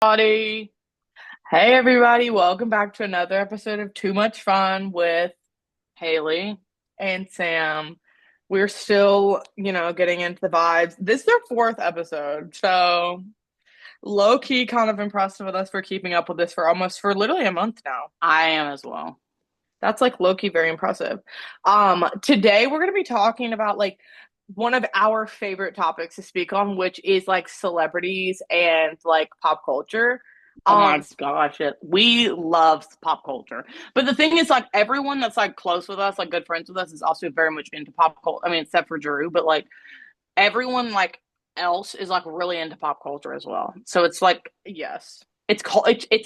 Everybody. Hey everybody, welcome back to another episode of Too Much Fun with Haley and Sam. We're still, getting into the vibes. This is our fourth episode, so low key kind of impressed with us for keeping up with this for literally a month now. I am as well. That's like low key very impressive. Today we're gonna be talking about like one of our favorite topics to speak on, which is like celebrities and like pop culture. Oh Um, my gosh, we love pop culture. But the thing is, like, everyone that's like close with us, like good friends with us, is also very much into pop culture. I mean, except for Drew, but like everyone like else is like really into pop culture as well. So it's like yes, it's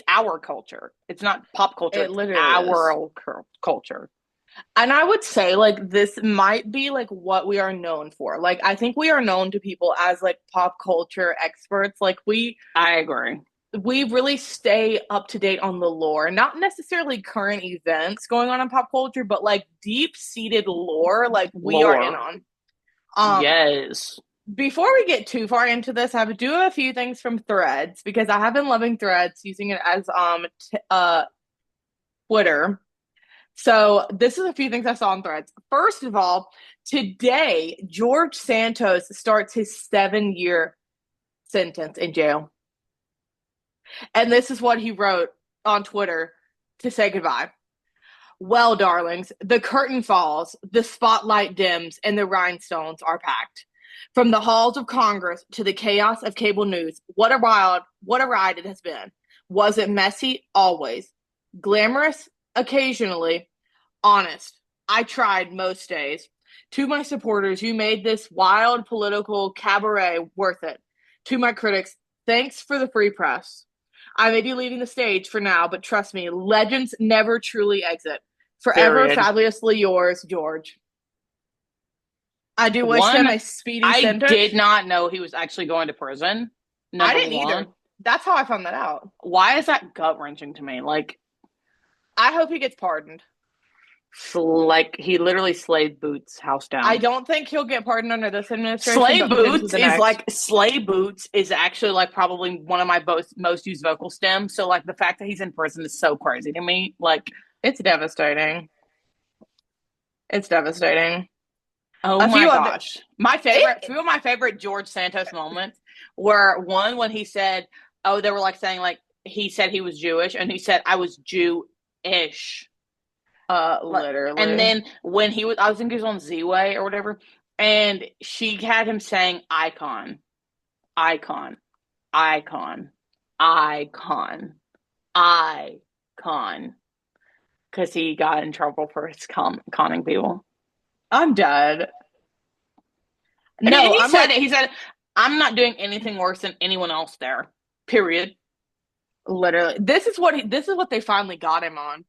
our culture. It's not pop culture. it It's literally is. our culture. And I would say like this might be like what we are known for. Like I think we are known to people as like pop culture experts. Like I agree. we really stay up to date on the lore, not necessarily current events going on in pop culture, but like deep-seated lore like we are in Lore. on. Um Yes. Before we get too far into this, I have to do a few things from Threads because I have been loving Threads, using it as Twitter. So this is a few things I saw on Threads. First of all, today George Santos starts his 7-year sentence in jail. And this is what he wrote on Twitter to say goodbye. Well, darlings, the curtain falls, the spotlight dims, and the rhinestones are packed. From the halls of Congress to the chaos of cable news, what a ride it has been. Was it messy? Always. Glamorous? Occasionally. Honest? I tried most days. To my supporters, you made this wild political cabaret worth it. To my critics, thanks for the free press. I may be leaving the stage for now, but trust me, legends never truly exit. Forever Period. fabulously yours, George. I do wish him One, a speedy I did sentence. not know he was actually going to prison. I Number didn't one. either. That's how I found that out. Why is that gut wrenching to me? I hope he gets pardoned. Like he literally slayed Boots' house I down. don't think he'll get pardoned under this administration, but potentially the next. Slay Boots is actually like probably one of my most used vocal stems. So like the fact that he's in prison is so crazy to me. Like, It's devastating. It's devastating. oh A my few other. gosh. My favorite, It, few of my favorite George Santos moments were one when he said, oh, they were like saying like he said he was Jewish and he said I was Jewish. Like, and literally. then when I think he was on Z-Way or whatever, and she had him saying icon, icon, icon, icon, icon, because he got in trouble for his conning people. I'm dead. And No, I'm like he said, I'm not doing anything worse than anyone else there. Period. literally. This is what they finally got him on.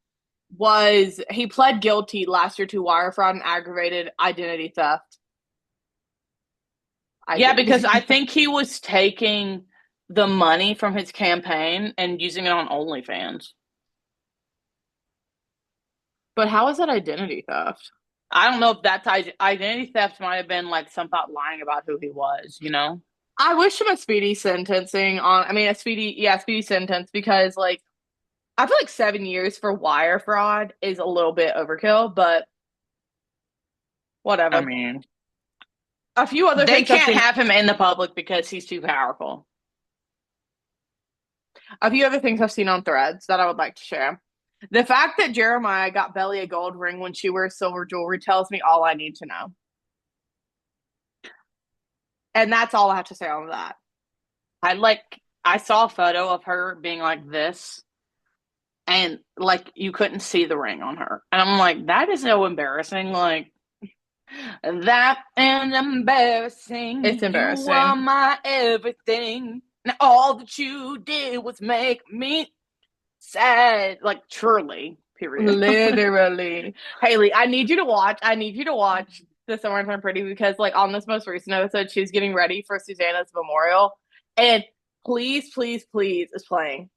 Was he pled guilty last year to wire fraud and aggravated identity theft? Yeah, because Identity. I think he was taking the money from his campaign and using it on OnlyFans. But how is that identity theft? I don't know if that's identity theft might have been like some thought lying about who he was, you know? I wish him a speedy sentencing on, I mean, speedy sentence because, like, I feel like 7 years for wire fraud is a little bit overkill, but I whatever. mean, A few other they things I've can't seen, have him in the public because he's too powerful. a few other things I've seen on Threads that I would like to share. The fact that Jeremiah got Belly a gold ring when she wears silver jewelry tells me all I need to know. And that's all I have to say on that. I saw a photo of her being like this and like you couldn't see the ring on her. And I'm like, that is so embarrassing. Like that and It's embarrassing. You are embarrassing. my everything. And all that you did was make me sad. Like truly, period. Literally. Haley, I need you to watch The Summertime Pretty because like on this most recent episode, she's getting ready for Susanna's memorial. And please, please, please is playing.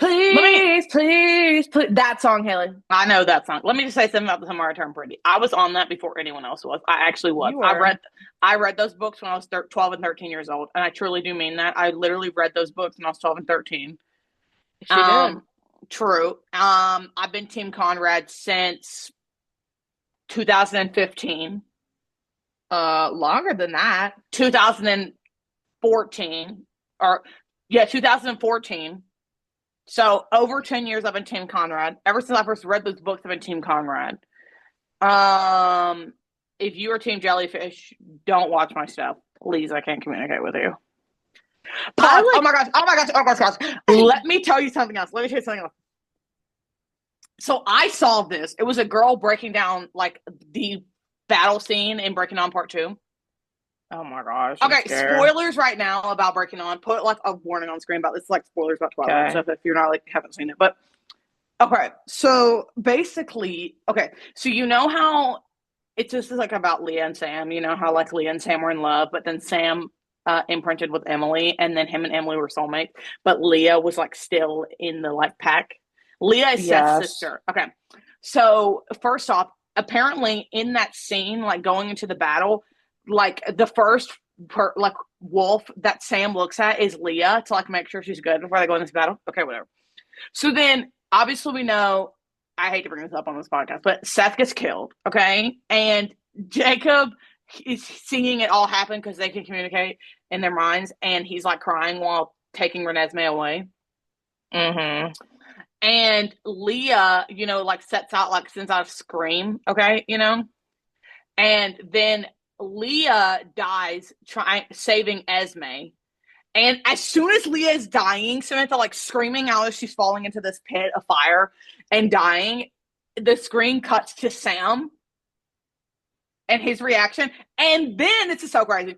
Let me Please, please, please. That song, Haley. I know that song. Let me just say something about the Summer I Turned Pretty. I was on that before anyone else was. I actually was. You were. I read those books when I was 12 and 13 years old, and I truly do mean that. I literally read those books when I was 12 and 13. She did. Um True. I've been Team Conrad since 2015. Longer than that. 2014 or yeah, 2014. So over 10 years I've been Team Conrad. Ever since I first read those books, I've been Team Conrad. Um, if you are Team Jellyfish, don't watch my stuff. Please, I can't communicate with you. I Pause. Oh like. my gosh. Oh my gosh. Oh my gosh. Let me tell you something else. Let me tell you something else. So I saw this. It was a girl breaking down like the battle scene in Breaking On Part 2. Oh my gosh. I'm Okay, scared. spoilers right now about Breaking On. Put like a warning on screen about this, like spoilers about Twilight and Okay. stuff if you're not like haven't seen it. But okay, so basically, okay, so you know how it's just like about Leah and Sam. You know how like Leah and Sam were in love, but then Sam imprinted with Emily, and then him and Emily were soulmates. But Leah was like still in the like pack. Leah is Seth's Yes. sister. Okay, so first off, apparently in that scene, like going into the battle, like the first like wolf that Sam looks at is Leah to like make sure she's good before they go in this battle. Okay, whatever. So then obviously we know I hate to bring this up on this podcast, but Seth gets killed, okay? And Jacob is seeing it all happen because they can communicate in their minds, and he's like crying while taking Renesmee away. Mm-hmm. And Leah, you know, like sets out, like sends out a scream, okay, you know? And then Leah dies trying saving Esme. And as soon as Leah is dying, Samantha like screaming out as she's falling into this pit of fire and dying, the screen cuts to Sam and his reaction. And then it's just so crazy.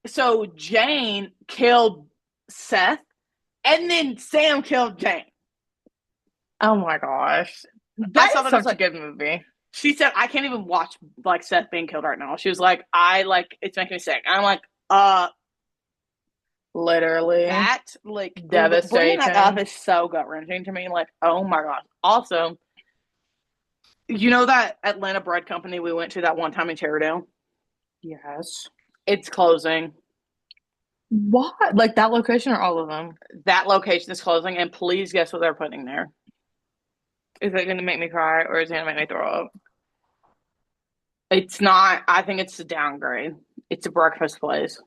So Jane killed Seth, and then Sam killed Jane. Oh my gosh. I That saw is that. I was such a like, good movie. she said, I can't even watch like Seth being killed right now. She was like, I like it's making me sick. And I'm like, Literally. that like bringing that up Devastating. is so gut wrenching to me. Like, oh my gosh. Also, you know that Atlanta bread company we went to that one time in Cherrydale? Yes. It's closing. What? Like that location or all of them? That location is closing, and please guess what they're putting there. Is it going to make me cry or is it going to make me throw up? It's not. I think it's a downgrade. It's a breakfast place.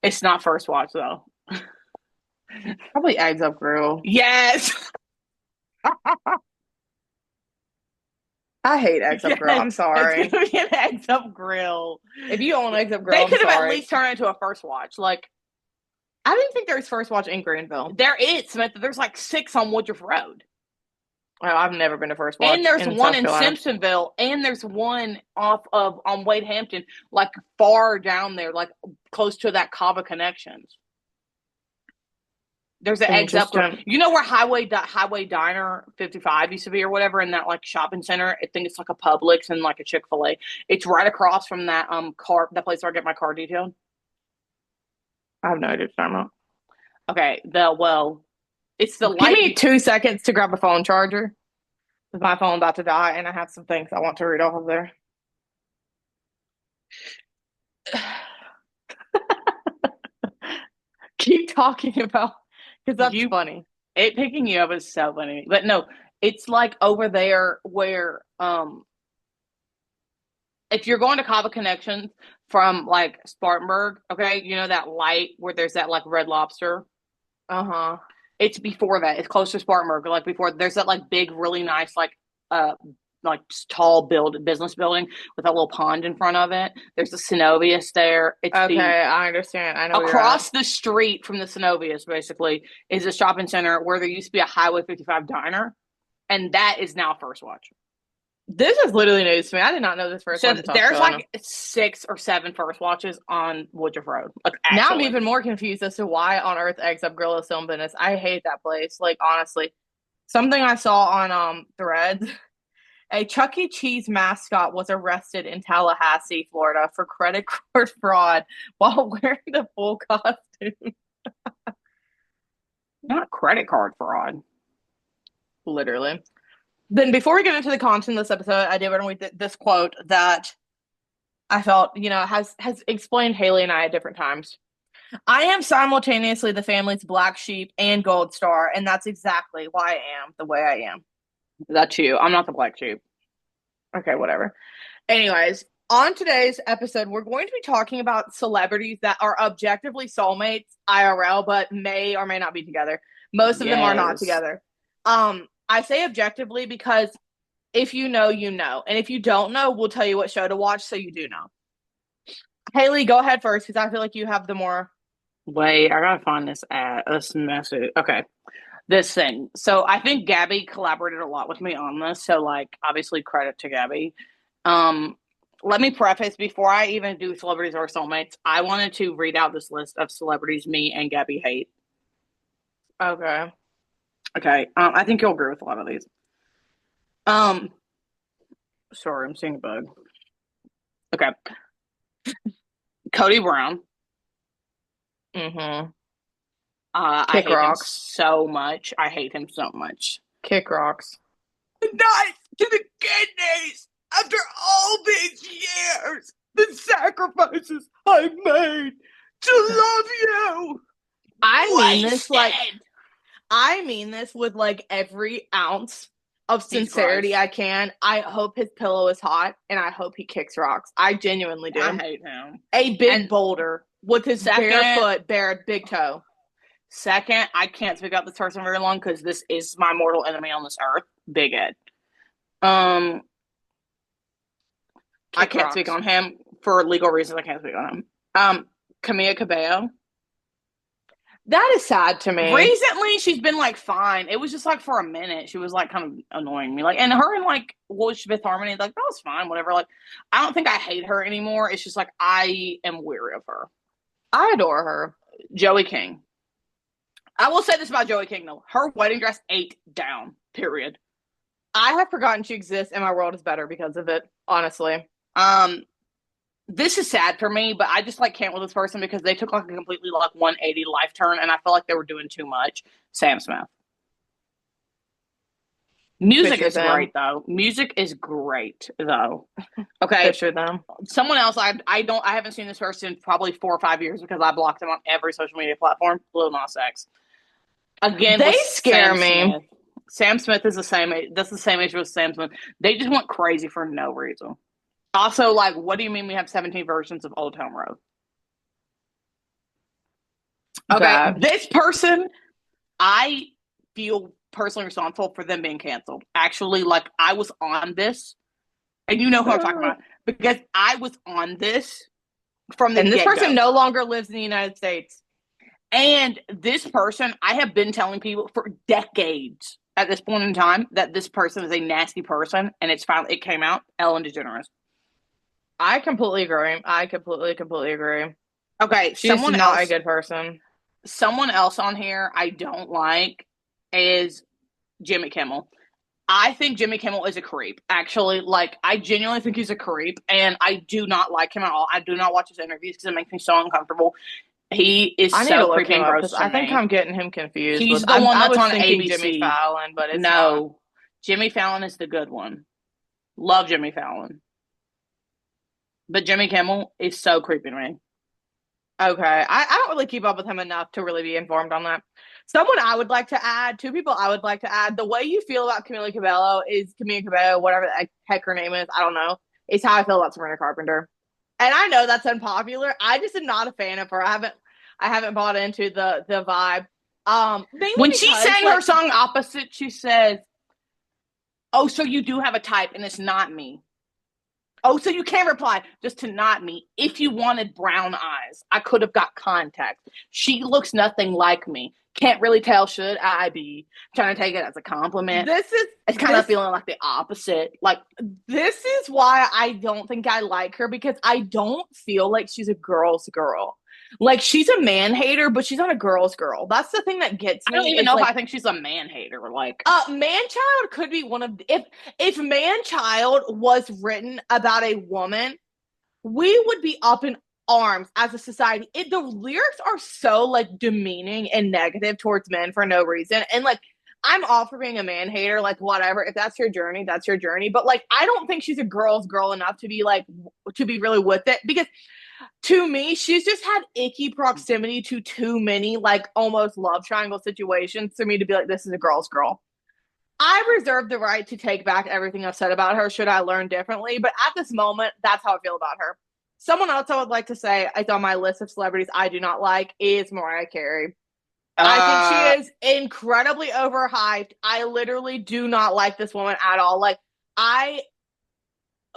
It's not First Watch though. Probably Eggs Up Grill. Yes, I hate Eggs Up Grill. yes. I'm It's sorry. gonna be an Eggs Up Grill. If you own Eggs Up They Grill, I'm could have at sorry. least turned it into a First Watch. Like I didn't think there was First Watch in Greenville. there is, Samantha. There's like 6 on Woodruff Road. Oh, I've never been to First And Watch there's in one South in Carolina. Simpsonville, and there's one off of on Wade Hampton, like far down there, like close to that Cava Connections. There's an eggs up grill. Interesting. You know where Highway Diner 55 used to be or whatever in that like shopping center? I think it's like a Publix and like a Chick-fil-A. It's right across from that car that place where I get my car detailed. I have no idea what you're talking about. Okay, it's the Give light me 2 seconds to grab a phone charger. My phone about to die, and I have some things I want to read off of there. Keep talking about because that's you funny. it picking you up is so funny. But no, it's like over there where if you're going to Cava Connections from like Spartanburg, okay, you know that light where there's that like Red Lobster. Uh-huh. It's before that. It's close to Spartanburg. Like before, there's that like big, really nice uh like tall business building with a little pond in front of it. There's a Synovius there. It's the Okay, I understand. I know where you're at. across the street from the Synovius basically is a shopping center where there used to be a Highway 55 diner, and that is now First Watch. This is literally news to me. I did not know this First So Watch in South there's Carolina. like 6 or 7 First Watches on Woodruff Road. Like Now I'm actually, even more confused as to why on earth Eggs Up Grill is still in business. I hate that place. Like honestly, something I saw on Threads. A Chuck E. Cheese mascot was arrested in Tallahassee, Florida, for credit card fraud while wearing the full costume. Not credit card fraud. Literally. Then before we get into the content of this episode, I did want to read this quote that I felt, has explained Hailey and I at different times. I am simultaneously the family's black sheep and gold star, and that's exactly why I am the way I am. That's you. I'm not the black sheep. Okay, whatever. Anyways, on today's episode, we're going to be talking about celebrities that are objectively soulmates IRL, but may or may not be together. Most of them are not Yes. together. I say objectively because if you know, you know. And if you don't know, we'll tell you what show to watch so you do know. Hailey, go ahead first because I feel like you have the more. Wait, I gotta find this message. Okay. This thing. So I think Gabby collaborated a lot with me on this. So like obviously credit to Gabby. Um, Let me preface before I even do celebrities or soulmates, I wanted to read out this list of celebrities me and Gabby hate. Okay. Okay. I think you'll agree with a lot of these. Um, Sorry, I'm seeing a bug. Okay. Cody Brown. Mm-hmm. I Kick hate him rocks. so much. I hate him so much. Kick rocks. Knife to the kidneys after all these years. The sacrifices I made to love you. I mean this with like every ounce of sincerity I can. I hope his pillow is hot and I hope he kicks rocks. I genuinely do. I hate him. A big boulder with his bare foot, bare big toe. Second, I can't speak up this person very long because this is my mortal enemy on this earth. Big Ed. I can't speak on him for legal reasons. I can't speak on him. Camila Cabello. That is sad to me. Recently, she's been like fine. It was just like for a minute, she was like kind of annoying me. Like, and her and like Fifth Harmony, like that was fine, whatever. Like, I don't think I hate her anymore. It's just like I am weary of her. I adore her. Joey King. I will say this about Joey King though: her wedding dress ate down. Period. I have forgotten she exists, and my world is better because of it. Honestly. This is sad for me, but I just like can't with this person because they took like a completely like 180 life turn, and I feel like they were doing too much. Sam Smith. Music is great though. Music is great though. Okay. Picture them. Someone else I haven't seen this person in probably 4 or 5 years because I blocked them on every social media platform. Lil Nas X. Again, they scare me. Smith. Sam Smith is the same age. That's the same age with Sam Smith. They just went crazy for no reason. Also, like, what do you mean we have 17 versions of Old Town Road? Okay, this person, I feel personally responsible for them being canceled. Actually, like, I was on this, and you know who I'm talking about, because I was on this from the And this get-go. person no longer lives in the United States. And this person, I have been telling people for decades at this point in time that this person is a nasty person, and it came out. Ellen DeGeneres. I completely agree. I completely agree. Okay, she's not a good person. Someone else on here I don't like is Jimmy Kimmel. I think Jimmy Kimmel is a creep. Actually, like, I genuinely think he's a creep, and I do not like him at all. I do not watch his interviews because it makes me so uncomfortable. He is so creepy and gross. I think I'm getting him confused. He's the one that's on ABC. Jimmy Fallon, but it's no. Not. Jimmy Fallon is the good one. Love Jimmy Fallon. But Jimmy Kimmel is so creepy to me. Okay. I don't really keep up with him enough to really be informed on that. Someone I would like to add, two people I would like to add, the way you feel about Camila Cabello, whatever the heck her name is, I don't know, is how I feel about Sabrina Carpenter. And I know that's unpopular. I just am not a fan of her. I haven't bought into the vibe. When she sang her song Opposite, she says, "Oh, so you do have a type and it's not me. Oh, so you can reply just to not me. If you wanted brown eyes, I could have got contact. She looks nothing like me. Can't really tell, should I be trying to take it as a compliment? It's kind of feeling like the opposite. Like, this is why I don't think I like her, because I don't feel like she's a girl's girl. Like, she's a man hater, but she's not a girl's girl. That's the thing that gets me. I don't even know if I think she's a man hater. Like, man child could be one of, if man child was written about a woman, we would be up in arms as a society. The lyrics are so like demeaning and negative towards men for no reason. And like, I'm all for being a man hater, like whatever. If that's your journey, that's your journey. But like, I don't think she's a girl's girl enough to be like to be really with it, because to me, she's just had icky proximity to too many like almost love triangle situations for me to be like, this is a girl's girl. I reserve the right to take back everything I've said about her should I learn differently. But at this moment, that's how I feel about her. Someone else I would like to say is on my list of celebrities I do not like is Mariah Carey. I think she Uh, is incredibly overhyped. I literally do not like this woman at all. Like, I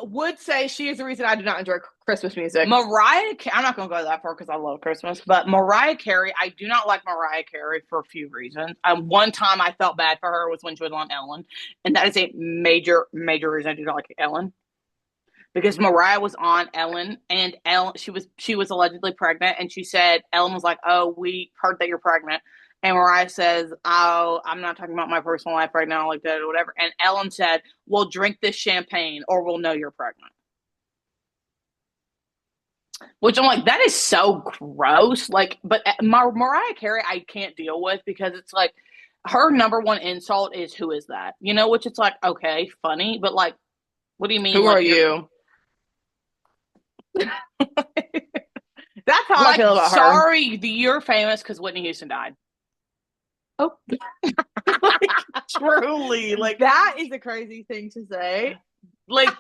would say she is the reason I do not enjoy Christmas music. I'm not going to go that far because I love Christmas, but Mariah Carey, I do not like Mariah Carey for a few reasons. One time I felt bad for her was when she was on Ellen, and that is a major, major reason I do not like Ellen. Because Mariah was on Ellen, and Ellen she was allegedly pregnant, and she said Ellen was like, "Oh, we heard that you're pregnant," and Mariah says, "Oh, I'm not talking about my personal life right now, like that or whatever." And Ellen said, "Well, drink this champagne, or we'll know you're pregnant." Which I'm like, that is so gross. Like, but Mariah Carey, I can't deal with because it's like her number one insult is "Who is that?" You know, which it's like, okay, funny, but like, what do you mean? Who are Like you're you? That's how I like, feel about her. sorry, you're famous because Whitney Houston died. Oh, Like, truly, that is a crazy thing to say. like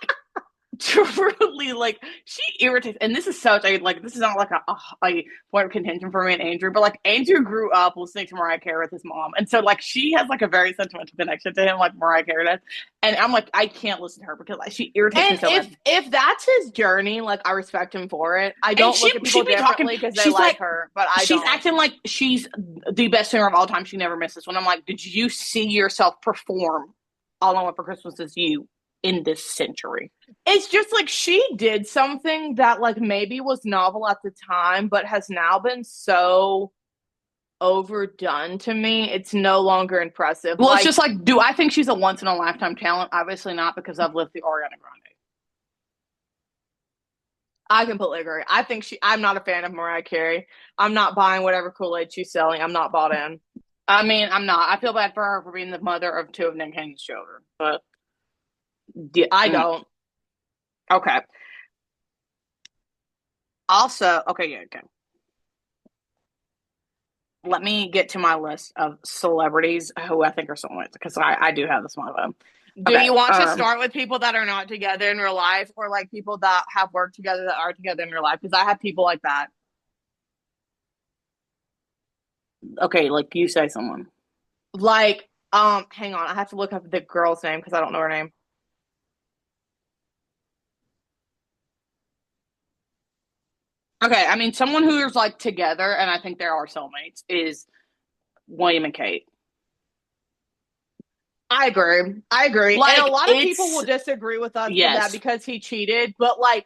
truly, like she irritates. And this is such a like this is not like a point of contention for me and Andrew, but like Andrew grew up listening to Mariah Carey with his mom, and so like she has like a very sentimental connection to him, like Mariah Carey does. And I'm like, I can't listen to her because like, she irritates me And so bad. if that's his journey, like I respect him for it. I And don't look at she people be talking. differently because they She's like like, her, but I she's don't. acting like she's the best singer of all time. She never misses one. I'm like, did you see yourself perform All I Want for Christmas Is You in this century? It's just like she did something that like maybe was novel at the time, but has now been so overdone to me. It's no longer impressive. Well, it's Like just like, do I think she's a once in a lifetime talent? Obviously not, because I've lived through Ariana Grande. I completely agree. I think I'm not a fan of Mariah Carey. I'm not buying whatever Kool-Aid she's selling. I'm not bought in. I mean, I'm not. I feel bad for her for being the mother of two of Nick Cannon's children, but yeah, I don't. okay. Also, okay, yeah, okay. Let me get to my list of celebrities who I think are soulmates because I do have this one of them. Do Okay, you want to start with people that are not together in real life, or like people that have worked together that are together in real life? Because I have people like that. okay, like you say someone. Like, hang on, I have to look up the girl's name because I don't know her name. Okay, I mean someone who's like together, and I think there are soulmates is William and Kate. I agree. I agree. And a Like lot of people will it's disagree with us for that yes, because he cheated, but like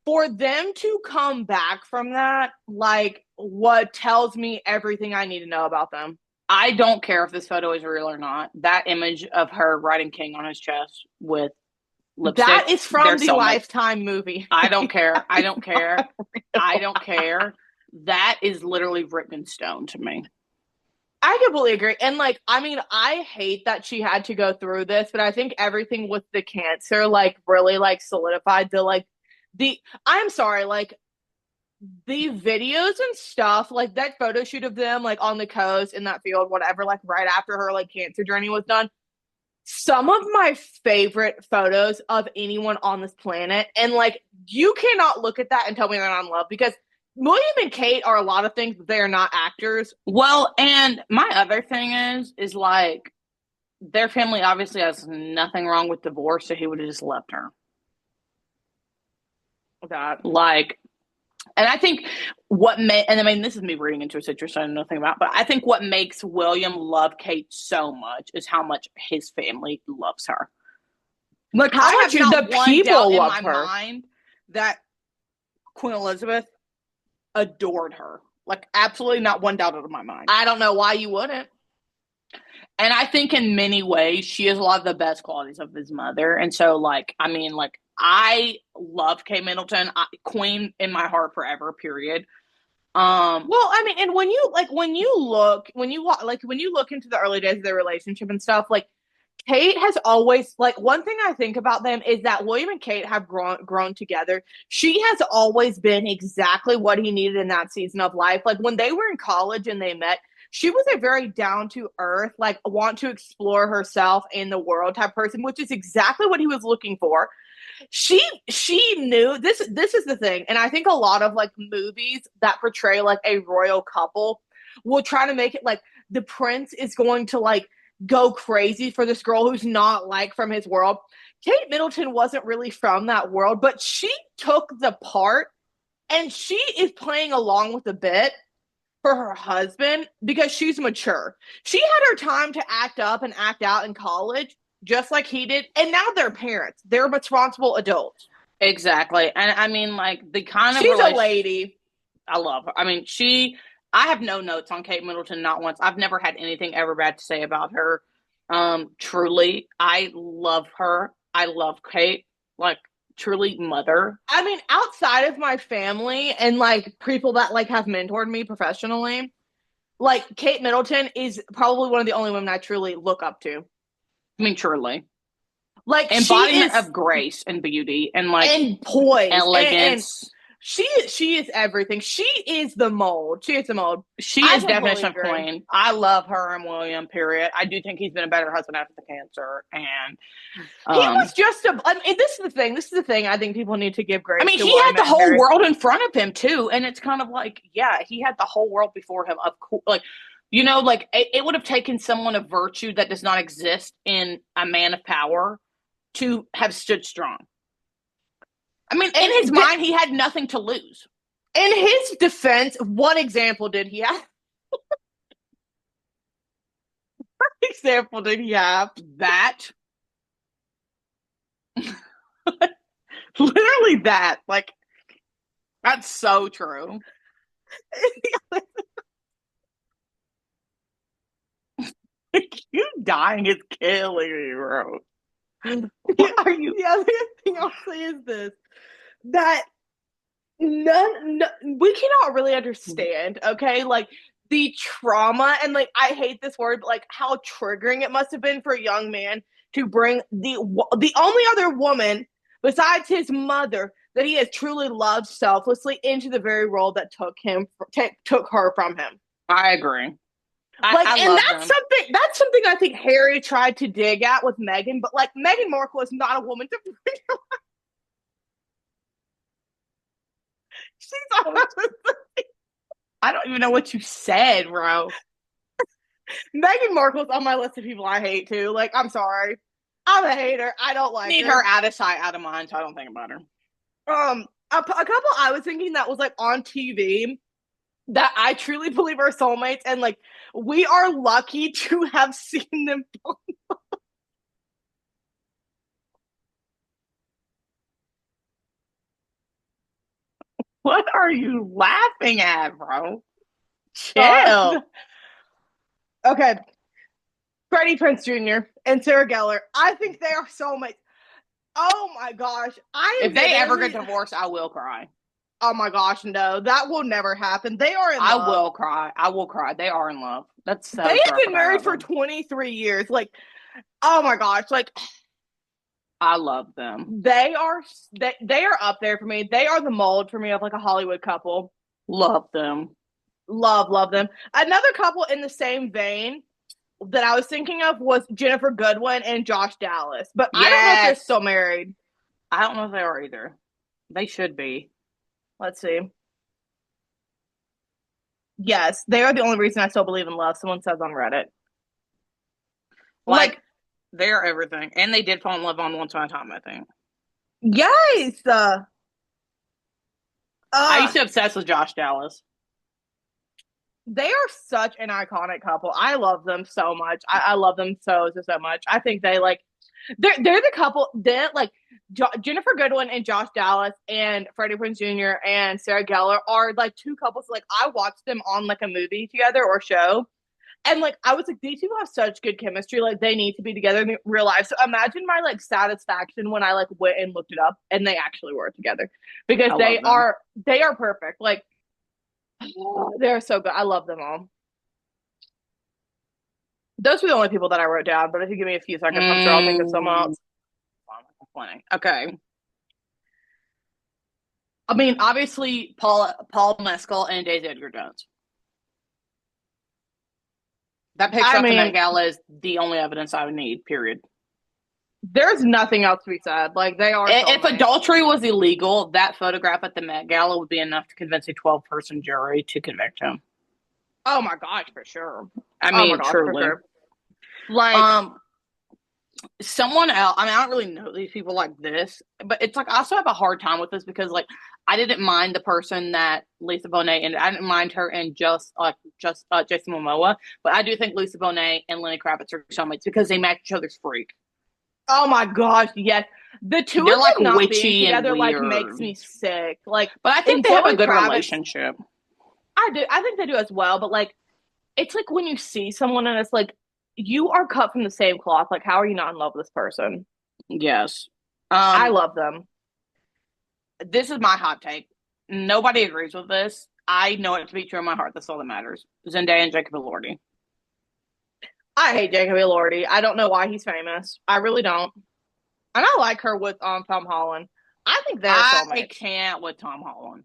for them to come back from that, like what tells me everything I need to know about them. I don't care if this photo is real or not. That image of her writing King on his chest with That lipstick, is they're from the soulmates. Lifetime movie. I don't care. I don't care. I don't care. That is literally written in stone to me. I completely agree. And like, I mean, I hate that she had to go through this, but I think everything with the cancer, like, really like solidified the, I'm sorry, like, the videos and stuff, like that photo shoot of them, like on the coast in that field, whatever, like right after her like cancer journey was done. Some of my favorite photos of anyone on this planet. And like, you cannot look at that and tell me they're not in love because William and Kate are a lot of things, but they are not actors. Well, and my other thing is like their family obviously has nothing wrong with divorce, so he would have just left her. That Like, and I think what may, and I mean, this is me reading into a situation I know nothing about, but I think what makes William love Kate so much is how much his family loves her. Like, how I much have not the one doubt people in love my her. mind that Queen Elizabeth adored her. Like, absolutely not one doubt out of my mind. I don't know why you wouldn't. And I think in many ways, she has a lot of the best qualities of his mother. And so, like, I mean, like, I love Kate Middleton. Queen in my heart forever, period. Well, I mean, and when you look into the early days of their relationship and stuff, like Kate has always like one thing I think about them is that William and Kate have grown together. She has always been exactly what he needed in that season of life. Like when they were in college and they met, she was a very down to earth, like want to explore herself in the world type person, which is exactly what he was looking for. She knew this is the thing, and I think a lot of like movies that portray like a royal couple will try to make it like the prince is going to like go crazy for this girl who's not like from his world. Kate Middleton wasn't really from that world, but she took the part and she is playing along with the bit for her husband because she's mature. She had her time to act up and act out in college, just like he did. And now they're parents, they're responsible adults. Exactly. And I mean, like, the kind of She's a relation lady. I love her. I mean, I have no notes on Kate Middleton, not once. I've never had anything ever bad to say about her. Truly, I love her. I love Kate. Like, truly, mother. I mean, outside of my family and like people that like have mentored me professionally, like Kate Middleton is probably one of the only women I truly look up to. I mean, truly. Like she Embodiment is of grace and beauty and, like, and poise and elegance. she is everything. She is the mold. She is the mold. She I is completely definition of agree. queen. I love her and William, period. I do think he's been a better husband after the cancer. And He was just a. I mean, this is the thing. This is the thing. I think people need to give I grace mean, to he had William the and whole Harry. world in front of him too, and it's kind of like, yeah, he had the whole world before him. Of course, like, like it would have taken someone of virtue that does not exist in a man of power to have stood strong. I mean, in his mind, he had nothing to lose. In his defense, what example did he have? What example did he have? That, literally, that, like, that's so true. You dying is killing me, bro. What are you? The other thing I'll say is this: that we cannot really understand. Okay, like the trauma and like I hate this word, but like how triggering it must have been for a young man to bring the only other woman besides his mother that he has truly loved selflessly into the very role that took her from him. I agree. Like, I and love that's them. something I think Harry tried to dig at with Meghan, but like Meghan Markle is not a woman to bring. She's I don't even know what you said, bro. Meghan Markle's on my list of people I hate too. Like, I'm sorry, I'm a hater. I don't like Need her out of sight, out of mind, so I don't think about her. A couple I was thinking that was like on TV that I truly believe are soulmates, and like we are lucky to have seen them. What are you laughing at, bro? Uh, Chill. okay, Freddie Prinze Jr. and Sarah Gellar. I think they are soulmates. Oh my gosh, If they ever get divorced, I will cry. Oh my gosh, no, that will never happen. They are in love. I will cry. I will cry. They are in love. That's so they have been married for them. 23 years. Like, oh my gosh, like I love them. they are up there for me. They are the mold for me of like a Hollywood couple. Love them. Love them. Another couple in the same vein that I was thinking of was Jennifer Goodwin and Josh Dallas. But I don't know if they're still married. I don't know if they are either. They should be. Let's see. Yes, they are the only reason I still believe in love. Someone says on Reddit. Like they're everything. And they did fall in love on Once Upon a Time, I think. Yes. I used to obsess with Josh Dallas. They are such an iconic couple. I love them so much. I love them so much. I think they like they're the couple that like Jennifer Goodwin and Josh Dallas and Freddie Prinze Jr. and Sarah Gellar are like two couples. Like I watched them on like a movie together or show, And like I was like, these people have such good chemistry. Like they need to be together in real life. So imagine my like satisfaction when I like went and looked it up and they actually were together because I love them. they are perfect. Like they're so good. I love them all. Those were the only people that I wrote down. But if you give me a few seconds, I'm sure I'll think of someone Mm, else. Funny. Okay. I mean, obviously Paul Mescal and Daisy Edgar Jones. That picture I at the Met mean, Gala is the only evidence I would need, period. there's nothing else to be said. Like they are If soulmates. adultery was illegal, that photograph at the Met Gala would be enough to convince a 12-person jury to convict him. Oh my gosh, for sure. I Oh my mean, gosh, for truly. sure. Like, Um, Someone else, I mean, I don't really know these people like this, but it's like I also have a hard time with this because like I didn't mind the person that Lisa Bonet and I didn't mind her and just Jason Momoa, but I do think Lisa Bonet and Lenny Kravitz are soulmates because they match each other's freak. oh my gosh, yes. The two They're of like them not being witchy and together like makes weird, me sick. Like, but I think and they have a Zoe good Kravitz, relationship. I do. I think they do as well. But like, it's like when you see someone and it's like you are cut from the same cloth. Like, how are you not in love with this person? Yes. I Um, love them. this is my hot take. Nobody agrees with this. I know it to be true in my heart. That's all that matters. Zendaya and Jacob Elordi. I hate Jacob Elordi. I don't know why he's famous. I really don't. And I like her with Tom Holland. I think they're I soulmates. can't with Tom Holland.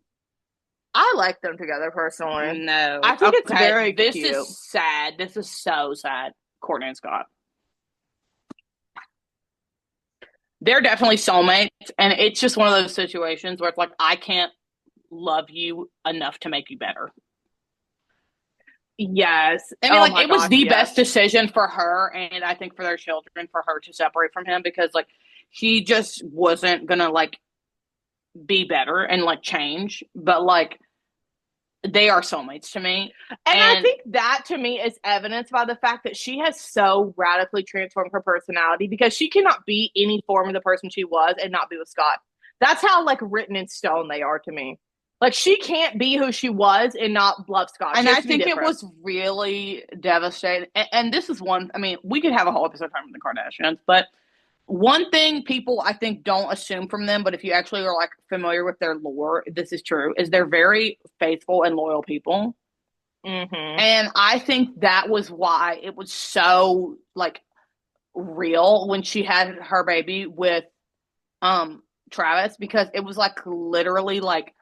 I like them together personally. No. I think it's Okay. very This is cute. sad. This is so sad. Courtney and Scott. They're definitely soulmates. And it's just one of those situations where it's like, I can't love you enough to make you better. Yes. I mean, Oh like, my it was gosh, the best yes. decision for her. And I think for their children, for her to separate from him because, like, he just wasn't going to, like, be better and, like, change. But, like, they are soulmates to me. And I And think that to me is evidenced by the fact that she has so radically transformed her personality because she cannot be any form of the person she was and not be with Scott. That's how like written in stone they are to me. Like she can't be who she was and not love Scott. She And has I to be think it different. was really devastating. And this is one, I mean, we could have a whole episode talking about the Kardashians, but one thing people I think don't assume from them, but if you actually are like familiar with their lore, this is true, is they're very faithful and loyal people. Mm-hmm. And I think that was why it was so like real when she had her baby with Travis, because it was like literally like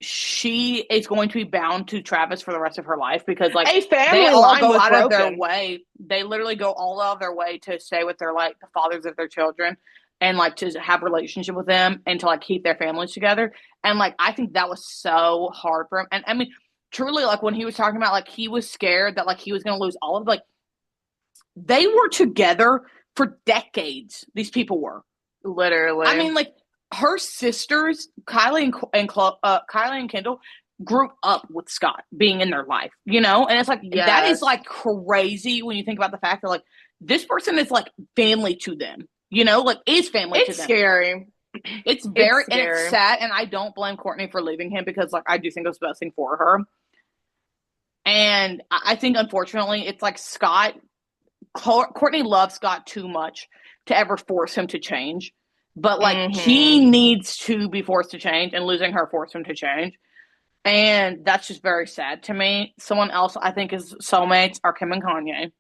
she is going to be bound to Travis for the rest of her life because like A they family all line go was out of their broken. way. They literally go all out of their way to stay with their like the fathers of their children and like to have a relationship with them and to like keep their families together. And like I think that was so hard for him. And I mean, truly, like when he was talking about like he was scared that like he was going to lose all of like they were together for decades. These people were. I Literally. mean, like her sisters, Kylie and Kendall, grew up with Scott being in their life, you know, and it's like that is Yes. like crazy when you think about the fact that like this person is like family to them, you know, like is family to It's them. scary. It's It's very and it's scary. sad, and I don't blame Courtney for leaving him because like I do think it was the best thing for her. And I think unfortunately, it's like Scott Courtney loves Scott too much to ever force him to change. But like Mm-hmm. he needs to be forced to change, and losing her forced him to change. And that's just very sad to me. Someone else I think is soulmates are Kim and Kanye.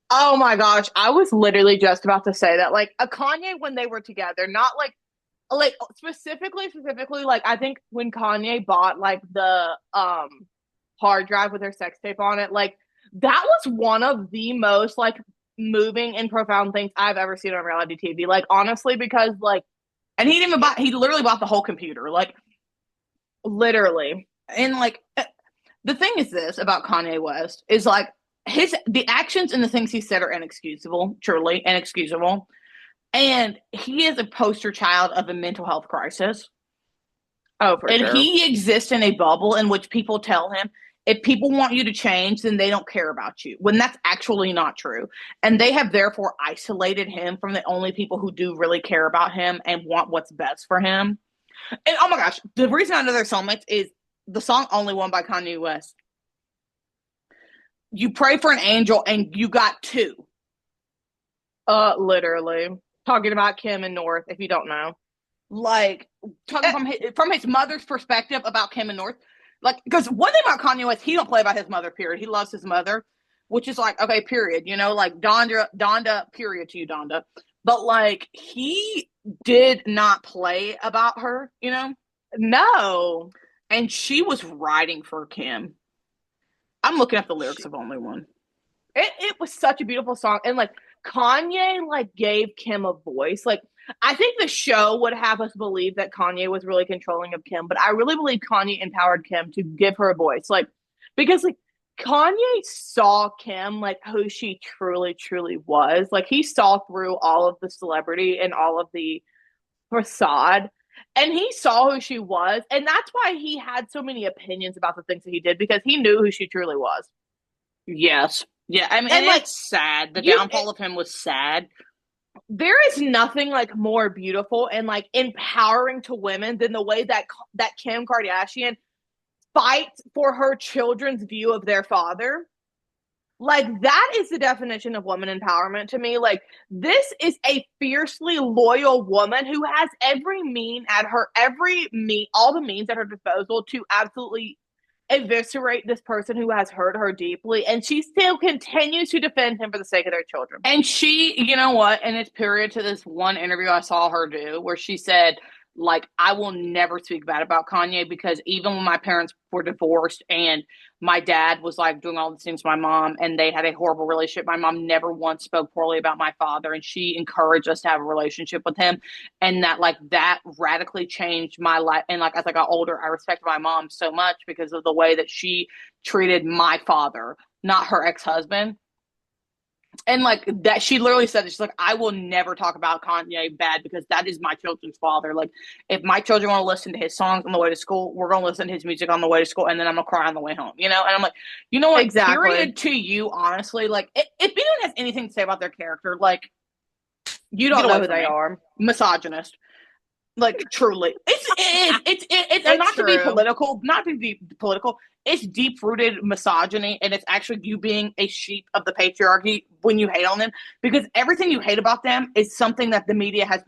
Oh my gosh, I was literally just about to say that. Like a Kanye when they were together, not like specifically like I think when Kanye bought like the hard drive with her sex tape on it, like that was one of the most like moving and profound things I've ever seen on reality TV. Like honestly, because like And he didn't even buy. He literally bought the whole computer. Like literally, and like the thing is this about Kanye West is like the actions and the things he said are inexcusable, truly inexcusable. And he is a poster child of a mental health crisis. oh for And sure, he exists in a bubble in which people tell him if people want you to change, then they don't care about you, when that's actually not true. And they have therefore isolated him from the only people who do really care about him and want what's best for him. And oh my gosh, the reason I know they're soulmates is the song Only One by Kanye West. You pray for an angel and you got two. Literally. Talking about Kim and North, if you don't know. Like talking Eh, from his mother's perspective about Kim and North. Like, because one thing about Kanye is he don't play about his mother, period. He loves his mother, which is like, okay, period. You know, like Donda, period to you, Donda. But like he did not play about her, you know? no. And she was writing for Kim. I'm looking at the lyrics She, of Only One. it was such a beautiful song. And like Kanye like gave Kim a voice. Like I think the show would have us believe that Kanye was really controlling of Kim, but I really believe Kanye empowered Kim to give her a voice. Like because like Kanye saw Kim like who she truly, truly was. Like he saw through all of the celebrity and all of the facade. And he saw who she was. And that's why he had so many opinions about the things that he did because he knew who she truly was. Yes. Yeah, I mean, And and like it's sad. The you downfall of him was sad. there is nothing like more beautiful and like empowering to women than the way that Kim Kardashian fights for her children's view of their father. Like that is the definition of woman empowerment to me. Like this is a fiercely loyal woman who has all the means at her disposal to absolutely eviscerate this person who has hurt her deeply, and she still continues to defend him for the sake of their children. And she, you know what? And it's period to this one interview I saw her do where she said, like, I will never speak bad about Kanye because even when my parents were divorced and my dad was like doing all these things to my mom and they had a horrible relationship, my mom never once spoke poorly about my father. And she encouraged us to have a relationship with him. And that, like, that radically changed my life. And, like, as I got older, I respected my mom so much because of the way that she treated my father, not her ex husband. And like that, she literally said, she's like, I will never talk about Kanye bad because that is my children's father. Like, if my children want to listen to his songs on the way to school, we're going to listen to his music on the way to school, and then I'm going to cry on the way home, you know? And I'm like, you know what? Exactly. Period to you, honestly. Like, if anyone has anything to say about their character, like, You get don't know away who from they me. are. Misogynist. Like truly, it's It's not to be true. political, not to be political. It's deep rooted misogyny, and it's actually you being a sheep of the patriarchy when you hate on them because everything you hate about them is something that the media has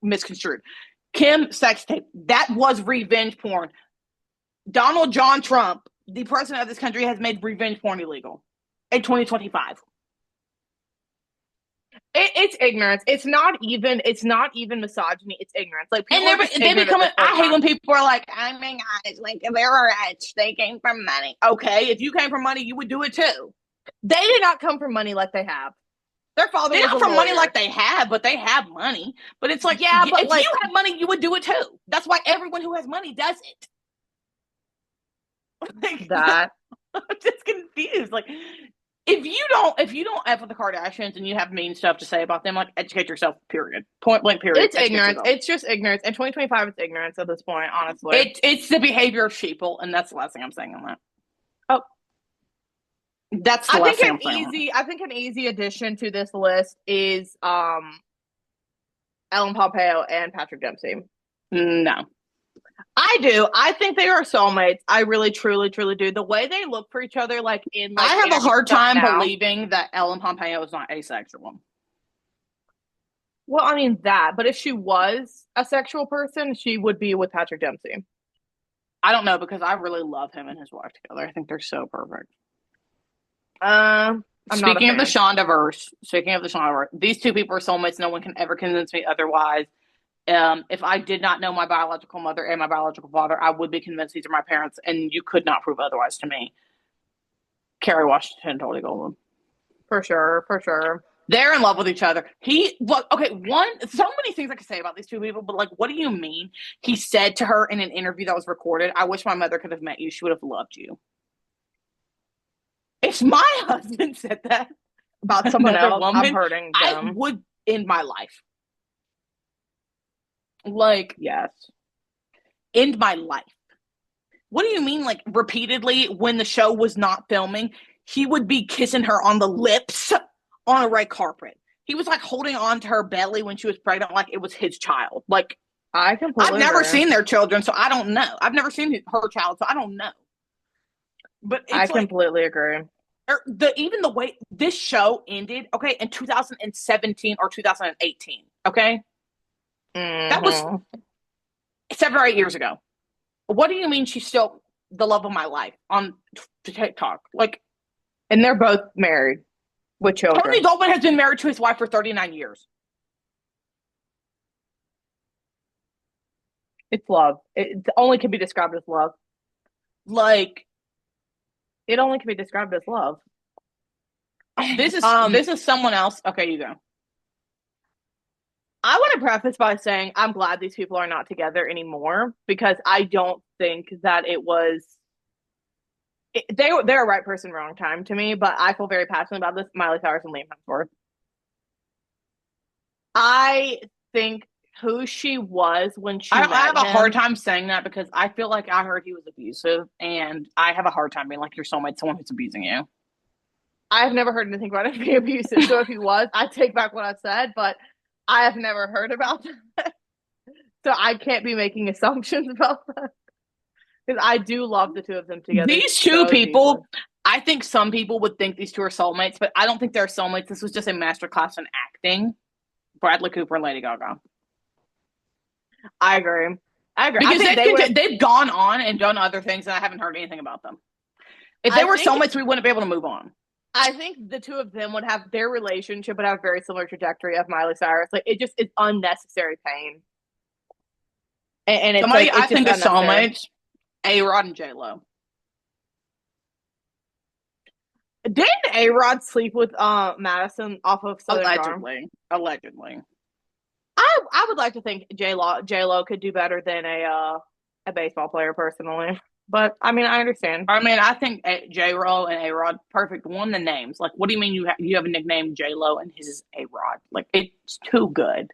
misconstrued. Kim sex tape that was revenge porn. Donald John Trump, the president of this country, has made revenge porn illegal in 2025. It's ignorance. It's not even misogyny. It's ignorance. Like And people are just they ignorant at become. this point I in hate when time. people are like, "I mean, guys, like they're rich. They came from money." Okay, if you came from money, you would do it too. They did not come from money like they have. Their father They're was a not from money lawyer. like they have, but they have money. But it's like, Yeah, but if like you have money, you would do it too. That's why everyone who has money does it. Like, that. I'm just confused. Like, if you don't F with the Kardashians and you have mean stuff to say about them, like educate yourself. Period. Point blank. Period. It's Educate ignorance. yourself. It's just ignorance. In 2025, it's ignorance at this point, honestly. It's the behavior of sheeple, and that's the last thing I'm saying on that. Oh, That's the I last think thing an I'm saying on that. easy I think an easy addition to this list is Ellen Pompeo and Patrick Dempsey. No. I do. I think they are soulmates. I really, truly, truly do. The way they look for each other, like in I like have a interview hard stuff time now. believing that Ellen Pompeo is not asexual. Well, I mean that, but if she was a sexual person, she would be with Patrick Dempsey. I don't know because I really love him and his wife together. I think they're so perfect. I'm not a fan. Speaking of the Shondaverse, these two people are soulmates. No one can ever convince me otherwise. If I did not know my biological mother and my biological father, I would be convinced these are my parents, and you could not prove otherwise to me. Kerry Washington, Tony Goldwyn. For sure, for sure. They're in love with each other. So many things I could say about these two people, but like, what do you mean? He said to her in an interview that was recorded, I wish my mother could have met you. She would have loved you. If my husband said that About about someone another else, I'm woman, hurting I them. would end my life. Like, Yes. end my life. What do you mean, like, repeatedly when the show was not filming, he would be kissing her on the lips on a red carpet. He was like holding on to her belly when she was pregnant, like it was his child. Like, I I've completely never agree. seen their children, so I don't know. I've never seen her child, so I don't know. But I it's like, completely agree. even the way this show ended, okay, in 2017 or 2018, okay? That was Mm-hmm. 7 or 8 years ago. What do you mean she's still the love of my life on TikTok? Like, And they're both married with Tony children. Goldwyn has been married to his wife for 39 years. It's love. It only can be described as love. Like, It only can be described as love. this is Um, this is someone else. Okay, you go. I want to preface by saying I'm glad these people are not together anymore because I don't think that it was they're a right person, wrong time to me. But I feel very passionate about this. Miley Cyrus and Liam Hemsworth. I think who she was when she I met have a hard him. time saying that because I feel like I heard he was abusive, and I have a hard time being like your soulmate, someone who's abusing you. I've never heard anything about him being abusive. So if he was, I take back what I said. But I have never heard about that, so I can't be making assumptions about that because I do love the two of them together These two so deeply. people, I think some people would think these two are soulmates, but I don't think they're soulmates. This was just a masterclass in acting. Bradley Cooper and Lady Gaga. I agree. I agree. I Because think they would have. they've gone on and done other things, and I haven't heard anything about them. If they I were think soulmates, we wouldn't be able to move on. I think the two of them would have their relationship would have a very similar trajectory of Miley Cyrus. Like it just is unnecessary pain, and it's Somebody like I it's just think is unnecessary. soulmates, A-Rod and J-Lo. Didn't A Rod sleep with Madison off of Southern Charm? Allegedly. I would like to think J Lo could do better than a baseball player personally, but I mean I understand. I mean, I think J-Ro and A-Rod, perfect. One, the names. Like, what do you mean you have a nickname J-Lo and his is A-Rod? Like, it's too good.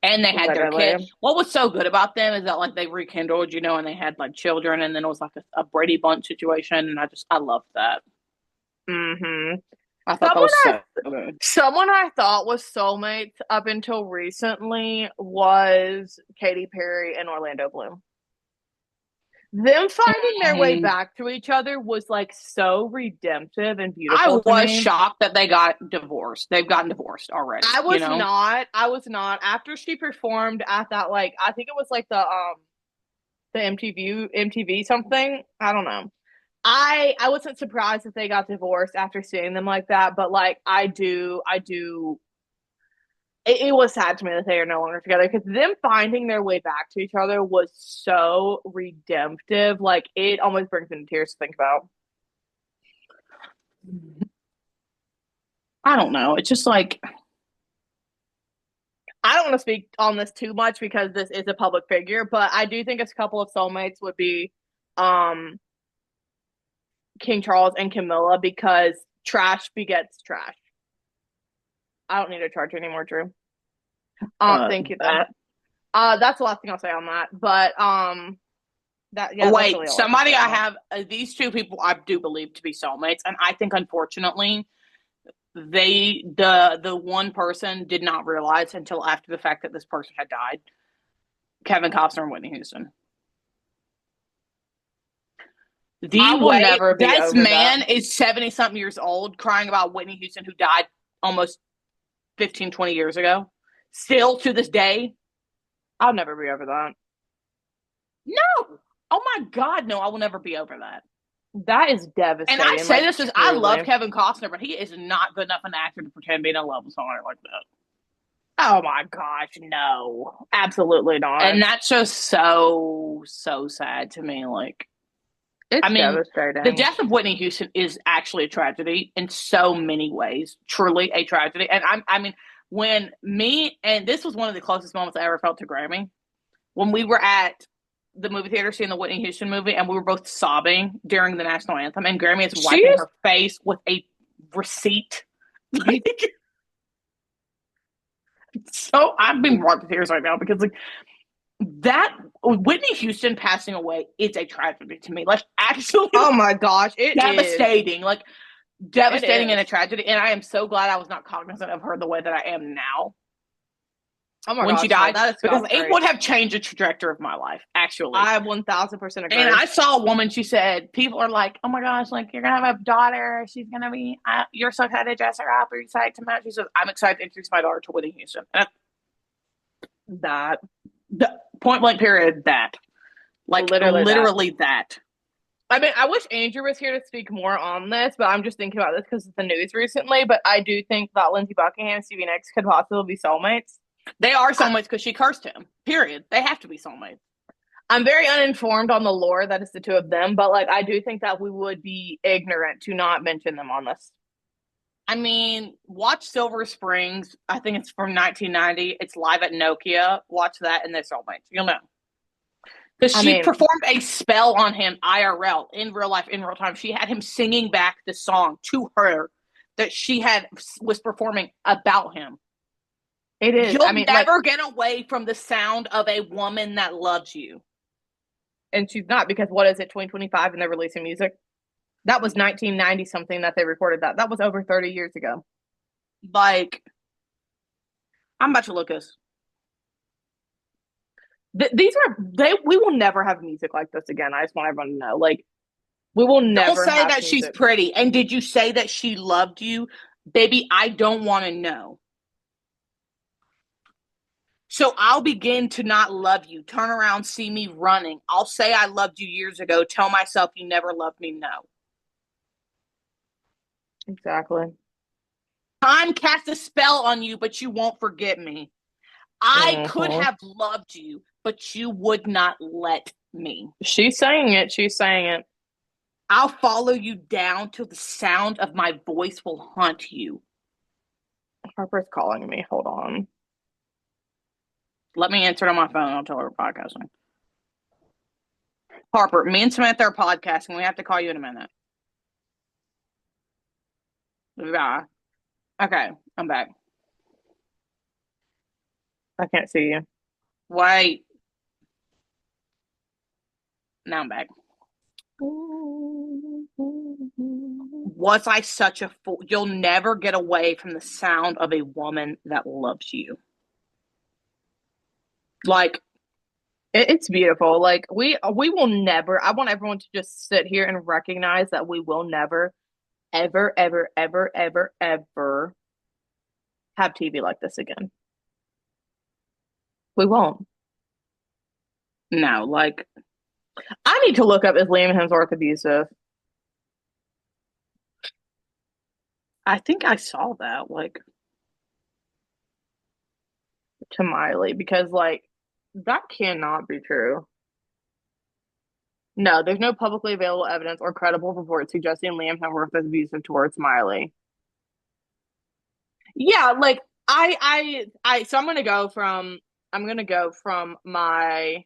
And they had their kid. Literally. What was so good about them is that, like, they rekindled, and they had, like, children, and then it was, like, a Brady Bunch situation, and I loved that. Mm-hmm. I thought that Someone was I so good. someone I thought was soulmates up until recently was Katy Perry and Orlando Bloom. Them finding their way Mm. back to each other was like so redemptive and I beautiful to was me. shocked that they got divorced. They've gotten divorced already, I was not. I was not. After she performed at that, like I think it was like the MTV something. I don't know. I wasn't surprised that they got divorced after seeing them like that, but like I do. It was sad to me that they are no longer together because them finding their way back to each other was so redemptive. Like it almost brings me to tears to think about. I don't know. It's just like, I don't want to speak on this too much because this is a public figure, but I do think a couple of soulmates would be um King Charles and Camilla because trash begets trash. I don't need to charge you anymore, Drew. Thank you though. that. That's the last thing I'll say on that. But that's Wait, really all I can somebody say I on that. have, these two people I do believe to be soulmates, and I think unfortunately the one person did not realize until after the fact that this person had died. Kevin Costner and Whitney Houston. I The will way never be this over man that. is 70 something years old crying about Whitney Houston who died almost 15, 20 years ago, still to this day. I'll never be over that. No. Oh my God, no, I will never be over that. That is And I devastating. say Like this as I love truly. Kevin Costner, but he is not good enough an actor to pretend being in love with someone like that. Oh my gosh, no. Absolutely not. And that's just so, so sad to me. Like, I It's mean, the devastating. death of Whitney Houston is actually a tragedy in so many ways, truly a tragedy. And I mean, when me, and this was one of the closest moments I ever felt to Grammy, when we were at the movie theater seeing the Whitney Houston movie, and we were both sobbing during the national anthem, and Grammy is wiping She's her face with a receipt. Like, so I'm being brought to tears right now because like that Whitney Houston passing away is a tragedy to me. Like actually oh my gosh, it is. devastating. Like devastating It and a is. tragedy. And I am so glad I was not cognizant of her the way that I am now. Oh my when she gosh, no, died that is because Scott's it great. would have changed the trajectory of my life, actually. I 1000% And agree. I saw a woman, she said, people are like, oh my gosh, like, you're going to have a daughter. She's going to be, you're so excited to dress her up. Are you excited to match? She said, I'm excited to introduce my daughter to Whitney Houston. And That the point blank period, that. Like, literally that. literally that. I mean, I wish Andrew was here to speak more on this, but I'm just thinking about this because of the news recently. But I do think that Lindsey Buckingham and Stevie Nicks could possibly be soulmates. They are I, soulmates because she cursed him. Period. They have to be soulmates. I'm very uninformed on the lore that is the two of them, but like I do think that we would be ignorant to not mention them on this. I mean, watch Silver Springs. I think it's from 1990. It's live at Nokia. Watch that and they're soulmates. You'll know. Because I she mean, performed a spell on him IRL, in real life, in real time. She had him singing back the song to her that she had was performing about him. it is. I You'll mean, like, never get away from the sound of a woman that loves you. and she's not because what is it, 2025, and they're releasing music? That was 1990 something that they recorded that. That was over 30 years ago. Like, I'm about to look this. These are they. We will never have music like this again. I just want everyone to know. Like, we will Don't never say have that she's music. pretty. And did you say that she loved you? Baby, I don't want to know. So I'll begin to not love you. Turn around, see me running. I'll say I loved you years ago. Tell myself you never loved me. No. Exactly. Time cast a spell on you, but you won't forget me. I could Mm-hmm. have loved you, but you would not let me. She's saying it. She's saying it. I'll follow you down till the sound of my voice will haunt you. Harper's calling me. Hold on. Let me answer it on my phone. I'll tell her we're podcasting. Harper, me and Samantha are podcasting. We have to call you in a minute. Bye. Okay, I'm back. I can't see you. Wait. Now I'm back. Was I such a fool? You'll never get away from the sound of a woman that loves you. Like, It's beautiful. Like we will never. I want everyone to just sit here and recognize that we will never, ever, ever, ever, ever, ever have TV like this again. We won't. no, like, I need to look up is Liam Hemsworth abusive I think I saw that. Like, to Miley because like that cannot be true. No, there's no publicly available evidence or credible reports suggesting Liam Hemsworth is abusive towards Miley. Yeah, like so I'm gonna go from my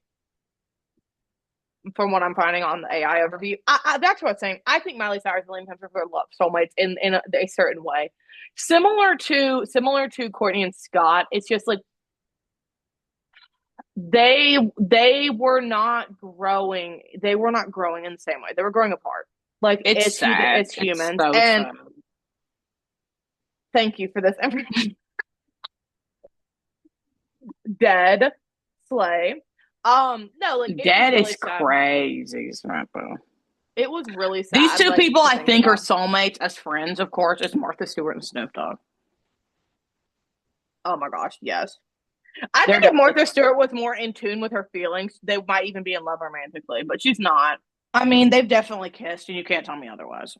from what I'm finding on the AI overview. That's what I'm saying. I think Miley Cyrus and Liam Hemsworth are love soulmates in a certain way, similar to Courtney and Scott. It's just like they were not growing. They were not growing in the same way. They were growing apart. Like it's sad. it's It's humans. so And sad. thank you for this information. Dead slay. No, like it was That really is sad. crazy, Samantha. It was really These sad, two like people to I think think are about. soulmates as friends, of course, is Martha Stewart and Snoop Dogg. Oh my gosh, yes. I They're think if definitely Martha friends. Stewart was more in tune with her feelings, they might even be in love romantically, but she's not. I mean, they've definitely kissed, and you can't tell me otherwise.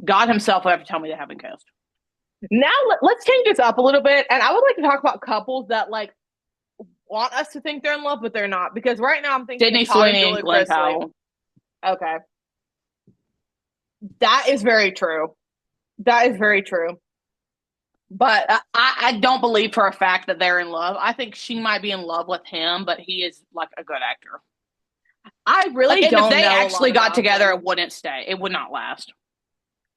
God himself would have to tell me they haven't kissed. Now let's change this up a little bit, and I would like to talk about couples that like want us to think they're in love, but they're not. Because right now I'm thinking of Sydney Todd and Sweeney and Julie Glenn Chrisley. Powell. Okay, that is very true. That is very true. But I don't believe for a fact that they're in love. I think she might be in love with him, but he is like a good actor. I Like, really and if don't they know a lot actually got about together, them. it wouldn't stay. It would not last.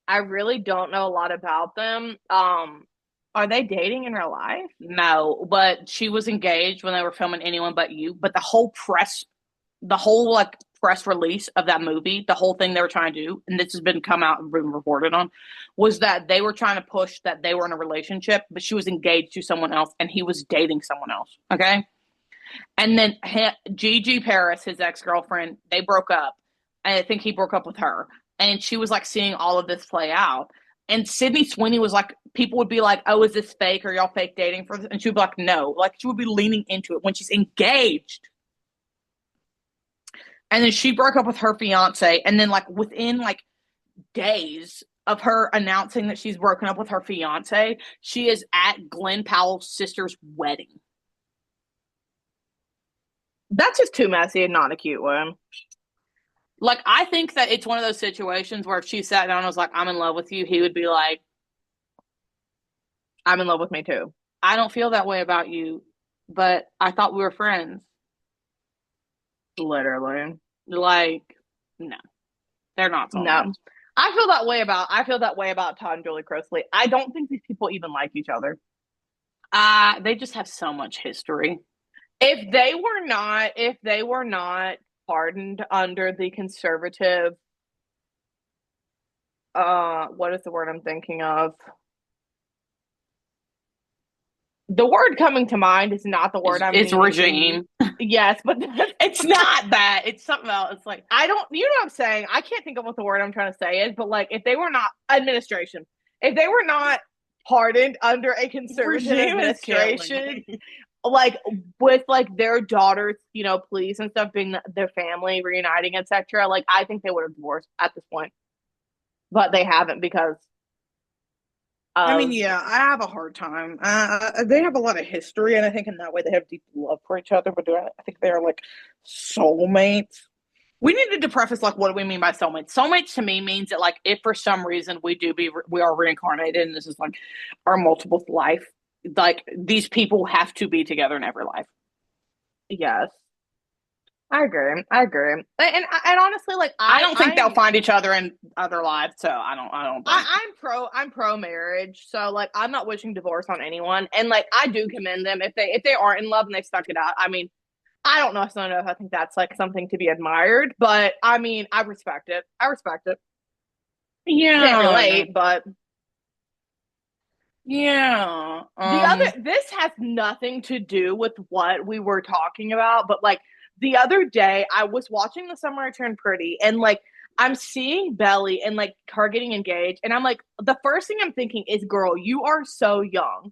I really don't know a lot about them. Are they dating in real life? No, but she was engaged when they were filming Anyone But You. But the whole press, the whole like press release of that movie, the whole thing they were trying to do, and this has been come out and been reported on, was that they were trying to push that they were in a relationship, but she was engaged to someone else and he was dating someone else. Okay. And then Gigi Paris, his ex girlfriend, they broke up. And I think he broke up with her. And she was like seeing all of this play out. And Sydney Sweeney was like, people would be like, oh, is this fake? Or y'all fake dating for this? And she would be like, no. Like, she would be leaning into it when she's engaged. And then she broke up with her fiance. And then, like, within like days of her announcing that she's broken up with her fiance, she is at Glenn Powell's sister's wedding. That's just too messy and not a cute one. Like, I think that it's one of those situations where if she sat down and was like, I'm in love with you, he would be like, I'm in love with me too. I don't feel that way about you, but I thought we were friends. Literally. Like, no, they're not soulmates. No. I feel that way about Todd and Julie Chrisley. I don't think these people even like each other. They just have so much history. If they were not pardoned under the conservative, what is the word I'm thinking of? The word coming to mind is not the word I'm It's regime. Yes, but It's not that. It's something else. It's like, I don't, you know what I'm saying? I can't think of what the word I'm trying to say is, but like if they were not administration, if they were not pardoned under a conservative administration, like with like their daughters, police and stuff being their family reuniting, etc. Like I think they would have divorced at this point, but they haven't because I mean, yeah, I have a hard time. They have a lot of history, and I think in that way they have deep love for each other. But I think they're like soulmates. We needed to preface like, what do we mean by soulmates? Soulmates to me means that like, if for some reason we are reincarnated, and this is like our multiple life, like these people have to be together in every life. yes, I agree. And honestly, like I don't think they'll find each other in other lives. So I don't. I'm pro marriage. So like I'm not wishing divorce on anyone, and like I do commend them if they aren't in love and they've stuck it out. I mean, I don't know if I think that's like something to be admired, but I mean, I respect it. Yeah, can't relate, but yeah. This has nothing to do with what we were talking about, but like the other day I was watching The Summer I Turned Pretty, and like I'm seeing Belly and like her getting engaged, and I'm like, the first thing I'm thinking is, girl, you are so young.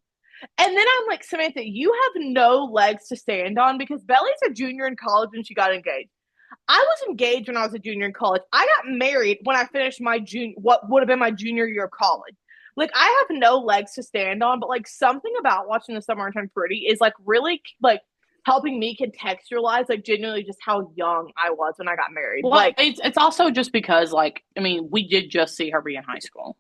And then I'm like, Samantha, you have no legs to stand on because Belly's a junior in college and she got engaged. I was engaged when I was a junior in college. I got married when I finished what would have been my junior year of college. Like I have no legs to stand on, but like something about watching The Summer I Turned Pretty is like really like helping me contextualize like genuinely just how young I was when I got married. Well, like it's also just because like, I mean, we did just see her be in high school.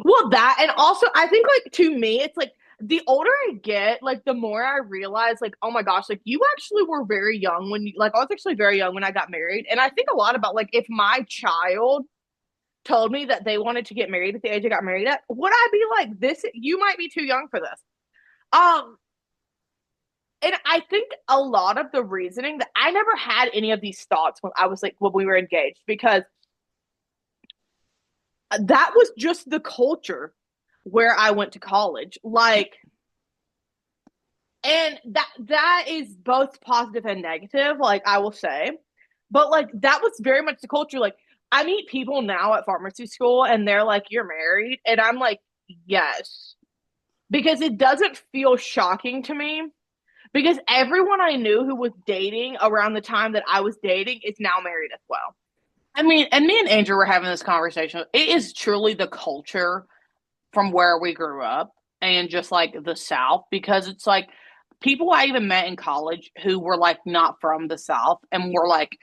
Well, that, and also I think like to me it's like the older I get, like the more I realize, like, oh my gosh, like you actually were very young I was actually very young when I got married. And I think a lot about like if my child told me that they wanted to get married at the age I got married at, would I be like, this, you might be too young for this? And I think a lot of the reasoning that I never had any of these thoughts when we were engaged, because that was just the culture where I went to college. Like, and that is both positive and negative, like I will say. But like that was very much the culture. Like I meet people now at pharmacy school and they're like, "You're married?" And I'm like, "Yes." Because it doesn't feel shocking to me. Because everyone I knew who was dating around the time that I was dating is now married as well. I mean, and me and Andrew were having this conversation. It is truly the culture from where we grew up and just like the South, because it's like people I even met in college who were like not from the South and were like,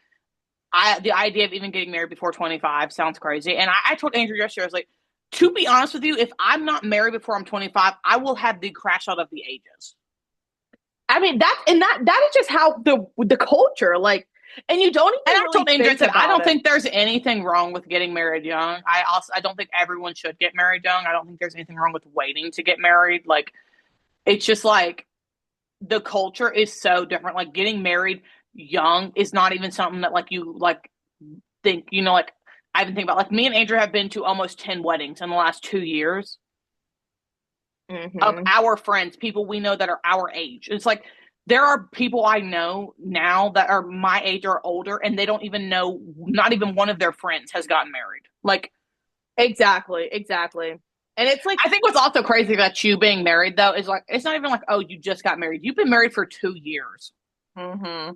the idea of even getting married before 25 sounds crazy. And I told Andrew yesterday, I was like, to be honest with you, if I'm not married before I'm 25, I will have the crash out of the ages. I mean, that is just how the culture, like, and you don't even really told Andrew that I don't it. think there's anything wrong with getting married young. I don't think everyone should get married young. I don't think there's anything wrong with waiting to get married. Like, it's just like the culture is so different. Like getting married, young is not even something that like you like think, like I even think about like me and Andrew have been to almost 10 weddings in the last 2 years of Hmm. our friends, people we know that are our age. It's like there are people I know now that are my age or older, and they don't even know, not even one of their friends has gotten married. Like, Exactly, exactly. And it's like, I think what's also crazy about you being married though is like it's not even like, oh, you just got married. You've been married for 2 years. hmm,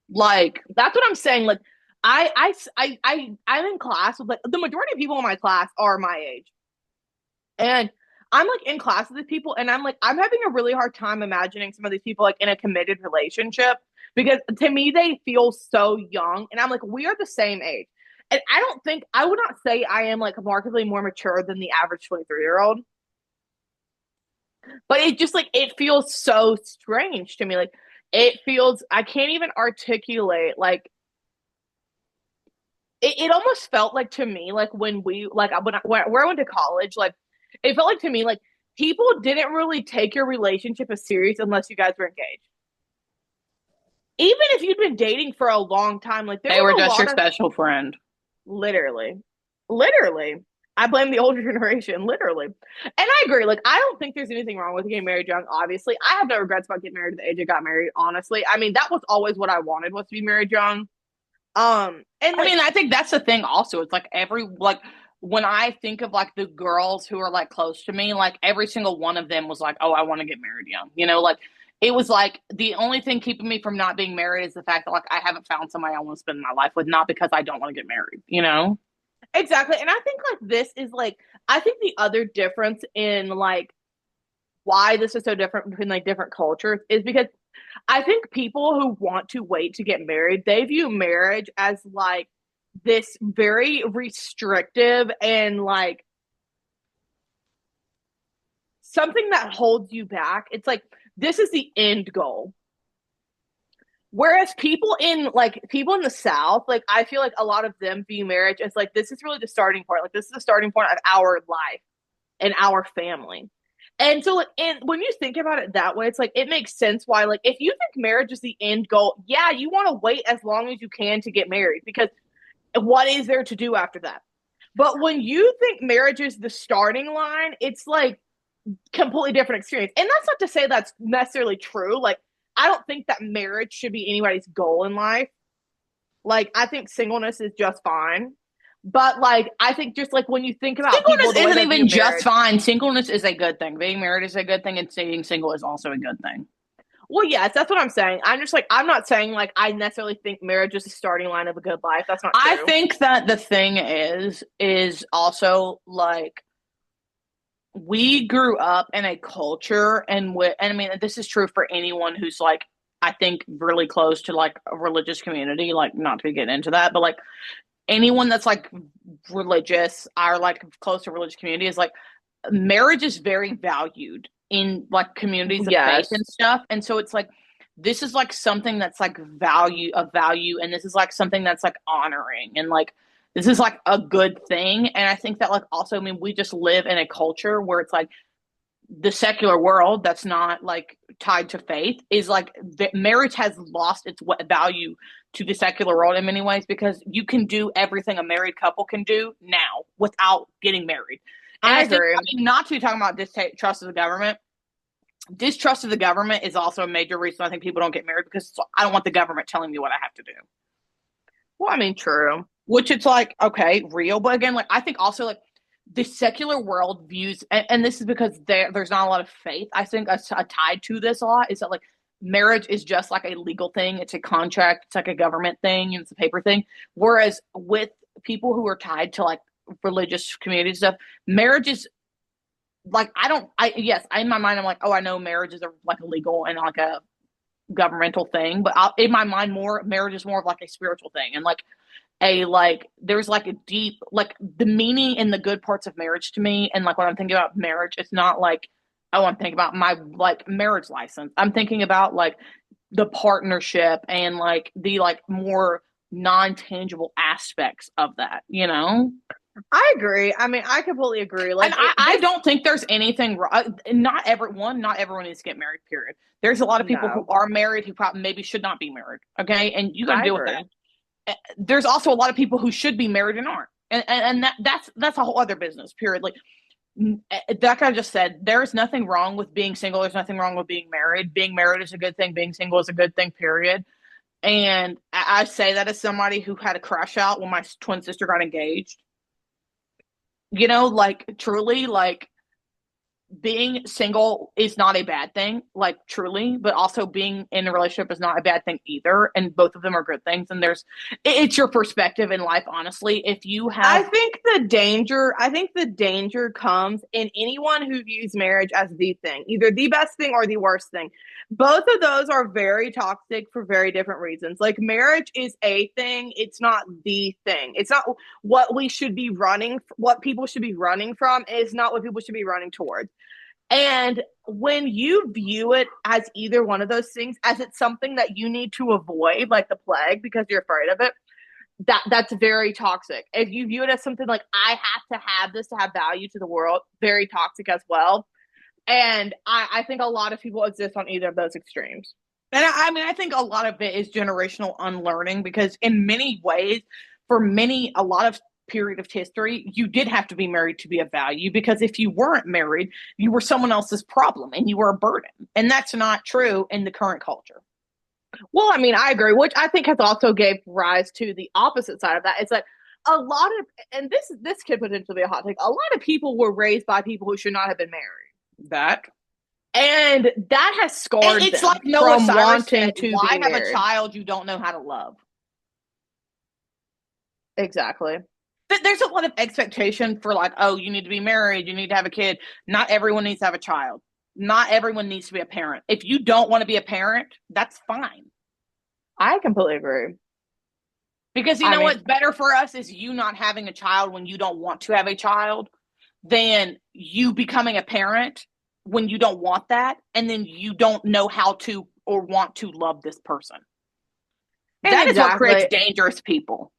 Like, that's what I'm saying. Like, I'm in class with like the majority of people in my class are my age, and I'm like in class with these people, and I'm like, I'm having a really hard time imagining some of these people like in a committed relationship because to me they feel so young, and I'm like, we are the same age, and I don't think I would not say I am like markedly more mature than the average 23-year-old, but it just like it feels so strange to me. Like it feels I can't even articulate like it almost felt like to me like when we like where I went to college like it felt like to me like people didn't really take your relationship as serious unless you guys were engaged, even if you'd been dating for a long time. Like there they were was a just your lot of special friend. literally literally I blame the older generation, literally. And I agree. Like, I don't think there's anything wrong with getting married young. Obviously, I have no regrets about getting married at the age I got married. Honestly, I mean, that was always what I wanted, was to be married young. And I like, mean, I think that's the thing also. It's like like when I think of like the girls who are like close to me, like every single one of them was like, "Oh, I want to get married young." Like it was like the only thing keeping me from not being married is the fact that like I haven't found somebody I want to spend my life with, not because I don't want to get married. exactly. And I think like this is like I think the other difference in like why this is so different between like different cultures is because I think people who want to wait to get married, they view marriage as like this very restrictive and like something that holds you back. It's like this is the end goal. Whereas people in the South, like I feel like a lot of them view marriage as like this is really the starting point. Like this is the starting point of our life and our family. And so, like, and when you think about it that way, it's like it makes sense why, like, if you think marriage is the end goal, yeah, you want to wait as long as you can to get married because what is there to do after that? But when you think marriage is the starting line, it's like completely different experience. And that's not to say that's necessarily true. Like, I don't think that marriage should be anybody's goal in life. Like, I think singleness is just fine. But like, I think just like when you think about people, Singleness the way isn't they view even just marriage, fine. Singleness is a good thing. Being married is a good thing, and staying single is also a good thing. well, yes, that's what I'm saying. I'm just like, I'm not saying like I necessarily think marriage is the starting line of a good life. That's not I true. think that the thing is also like we grew up in a culture and I mean this is true for anyone who's like I think really close to like a religious community, like not to get into that, but like anyone that's like religious or like close to religious community is like marriage is very valued in like communities of faith Yes, and stuff. And so it's like this is like something that's like value, and this is like something that's like honoring, and like this is like a good thing. And I think that like also I mean we just live in a culture where it's like the secular world that's not like tied to faith is like marriage has lost its value to the secular world in many ways because you can do everything a married couple can do now without getting married. And I I think, I agree. mean, not to be talking about distrust of the government. Distrust of the government is also a major reason I think people don't get married because I don't want the government telling me what I have to do. Well, I mean, true. Which it's like, okay, real. But again, like, I think also, like, the secular world views, and this is because there's not a lot of faith, I think, tied to this a lot, is that, like, marriage is just like a legal thing. It's a contract. It's like a government thing and it's a paper thing. Whereas with people who are tied to, like, religious community stuff, marriage is like yes, in my mind I'm like, oh, I know marriage is like illegal and like a governmental thing, but in my mind more marriage is more of like a spiritual thing, and like a like there's like a deep like the meaning and the good parts of marriage to me, and like when I'm thinking about marriage, it's not like oh I'm thinking about my like marriage license. I'm thinking about like the partnership and like the like more non-tangible aspects of that. I agree. I mean, I completely agree. And Like I this, don't think there's anything wrong. Not everyone needs to get married, period. There's a lot of people who no, are married who probably maybe should not be married. Okay. And you got to I deal with that. agree. There's also a lot of people who should be married and aren't. And that's a whole other business, period. Like, like I just said, there's nothing wrong with being single. There's nothing wrong with being married. Being married is a good thing. Being single is a good thing, period. And I say that as somebody who had a crush out when my twin sister got engaged. Like truly, like being single is not a bad thing, like truly, but also being in a relationship is not a bad thing either. And both of them are good things. And it's your perspective in life, honestly. If you have, I think the danger comes in anyone who views marriage as the thing, either the best thing or the worst thing. Both of those are very toxic for very different reasons. Like marriage is a thing, it's not the thing. It's not what we should be running, what people should be running from, is not what people should be running towards. And when you view it as either one of those things, as it's something that you need to avoid, like the plague, because you're afraid of it, that's very toxic. If you view it as something like I have to have this to have value to the world, very toxic as well. And I think a lot of people exist on either of those extremes. and I mean, I think a lot of it is generational unlearning because in many ways, for a lot of period of history, you did have to be married to be of value because if you weren't married, you were someone else's problem and you were a burden. And that's not true in the current culture. Well, I mean, I agree, which I think has also gave rise to the opposite side of that. It's like a lot of, and this could potentially be a hot take. A lot of people were raised by people who should not have been married, That and that has scarred it's them like Noah from Cyrus wanting said, to why be have a married. child you don't know how to love? Exactly. There's a lot of expectation for like, oh, you need to be married, you need to have a kid. Not everyone needs to have a child. Not everyone needs to be a parent. If you don't want to be a parent, that's fine. I completely agree. Because you I know mean, what's better for us is you not having a child when you don't want to have a child than you becoming a parent when you don't want that and then you don't know how to or want to love this person. and That is what creates exactly, dangerous people.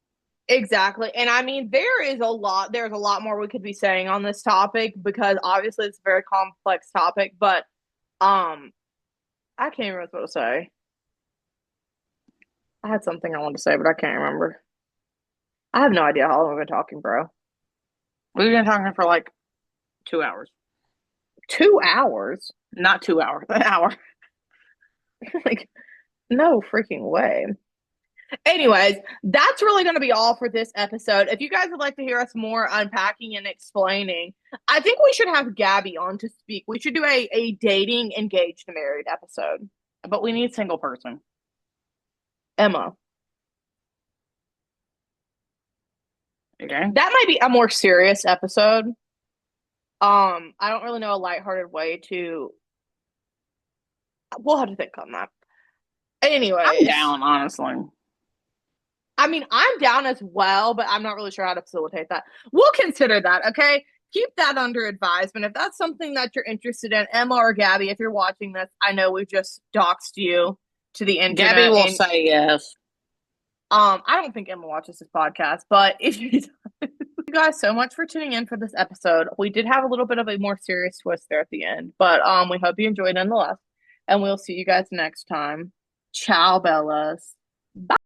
exactly. And I mean, there's a lot more we could be saying on this topic because obviously it's a very complex topic, but um, I can't remember what to say. I had something I wanted to say, but I can't remember. I have no idea how long we've been talking, bro. We've been talking for like 2 hours. 2 hours? Not 2 hours, an hour. Like, no freaking way. Anyways, that's really going to be all for this episode. If you guys would like to hear us more unpacking and explaining, I think we should have Gabby on to speak. We should do a dating, engaged, married episode. But we need single person. Emma. Okay. That might be a more serious episode. I don't really know a lighthearted way to. We'll have to think on that. I'm Anyways, down, honestly. I mean, I'm down as well, but I'm not really sure how to facilitate that. We'll consider that, okay? Keep that under advisement. If that's something that you're interested in, Emma or Gabby, if you're watching this, I know we've just doxed you to the Gabby internet. will And say yes. I don't think Emma watches this podcast, but if you thank you guys so much for tuning in for this episode. We did have a little bit of a more serious twist there at the end, but we hope you enjoyed nonetheless. And we'll see you guys next time. Ciao, Bellas. Bye.